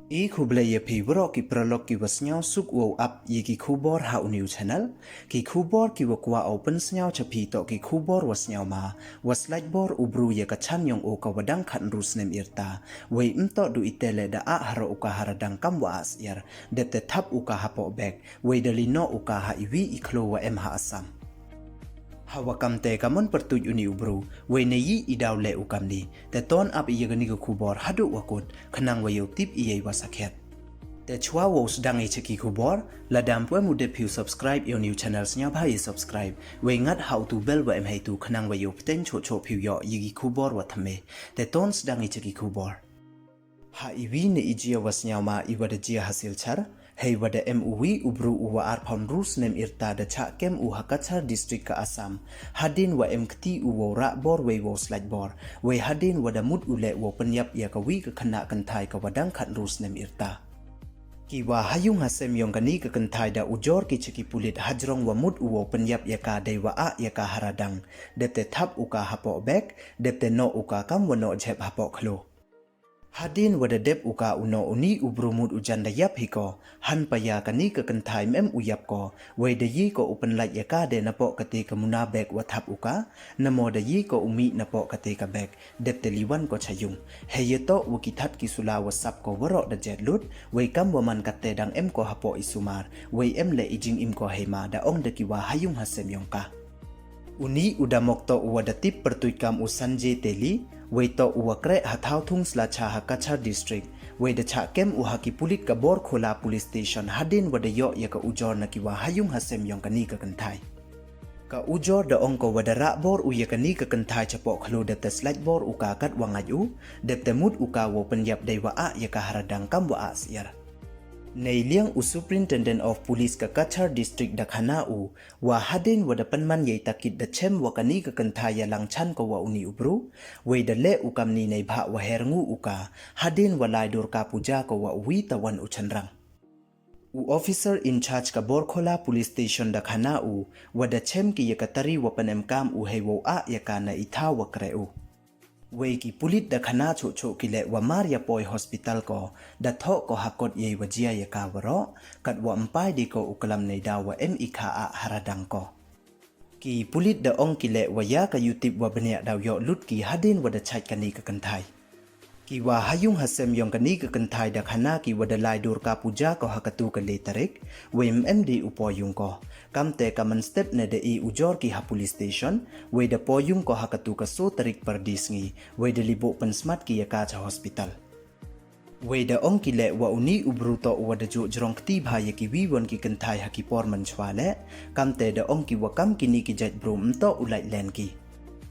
E kublaya pi wro ki prolog ki wasnyaw suk wow up ye ki kubor ha new channel ki kubor ki wakwa open snyaw chapi to ki kubor wasnyaw ma waslike bor ubru ye ka chan yong o ka wadang khan rus nem irta wei mto du itele da a haro uka haradang kam wa as yer depte tap uka hapo bek wei dalino uka ha iwi iklo wa em ha asam Hawakam te kamon pertuj uni ubru, we ne yi idaw le ukam ni, te ton ap iya gani ko kubor hadu wakut, kenang wayo tip iya wasakhet. Te chua wo sedang i ceki kubor, ladam pue mude piu subscribe yo new channels nya bhai subscribe, we ngat how to bell wa em hai tu kenang wayo pten cho cho piu yo yigi kubor wa thame, te ton sedang i ceki kubor. Ha iwi ne ijia wasnyaw ma iwada jia hasil char, hei wada MUI ubru uwa arpam rus nem irta da cak kem u Hakachar district ka Assam hadin wa mkti uwo rak bor wei wo slide bor wei hadin wada mud ule wo penyap ya ka wi ka kena kentai ka wadang khat rus nem irta Kiwa hayung hasem yong kani ka kentai da ujor ki ceki pulit hajrong wa mud uwo penyap ya ka dei wa a ya ka haradang depte tap uka hapo bek depte no uka kam wa no jeb hapo khlo Hadin wada dep uka uno uni ubrumut ujan da yap hiko han paya kani ka kentai mem uyap ko wei da yi ko upen lait ya ka de napo kate ka muna bek wa thap uka namo da yi ko umi napo kate ka bek dep te liwan ko chayung he ye to wukithat ki sula wasap ko waro da jet lut wei kam wa man kate dang em ko hapo isumar wei em le ijing im ko hema da ong da ki wa hayung hasem yong ka Uni udamokto uwada tip pertuikam usanje teli Weito uwakre hathau thung slacha Hakachar district Weda chakem uhaki pulit ka bor khola police station hadin wada yo ya ka ujor na kiwa hayung hasem yong kani ka kentai Ka ujor da ongko wada rak bor u ya kani ka kentai chapok khlo depte slide bor uka kat wangaju depte mud uka wo penyap dewa a ya ka haradang kam wa a siar Nei liang u Superintendent of Police ka Kachar District da khana u wa hadin wada panman yei takit da chem wa kani ka kenthaya lang chan ko wa uni ubru wei da le ukam ni nei bha wa herngu uka hadin wa lai dur ka puja ko wa wi tawan u chanrang U officer in charge ka Borkhola police station da khana u wada chem ki yakatari wa panem kam u hei wo a yakana itha wa kre u Wei ki pulit da khana cho cho kile wa Maria Poi hospital ko da tho ko hakot ye wajia ya ka waro kat wa mpai di ko ukalam nei da wa MIKA a haradang ko Ki pulit da ong kile wa ya ka YouTube wa benya daw yo lut ki hadin wa da chait kani ka kentai Ki wa hayung hasem yong kani ka kentai da khana ki wa da lai dur ka puja ko hakatu ka le tarik wem MD upoyung ko kamte kaman step ne de I ujor ki ha police station we da poyung ko hakatu ka so tarik per disngi we da libo pen smart ki ya ka cha hospital we da ong ki le wa uni ubruto wa da jo jrong kti bha ye ki wi won ki kentai ha ki por man chwale kamte da ong ki wa kam kini ki jet brum to ulai len ki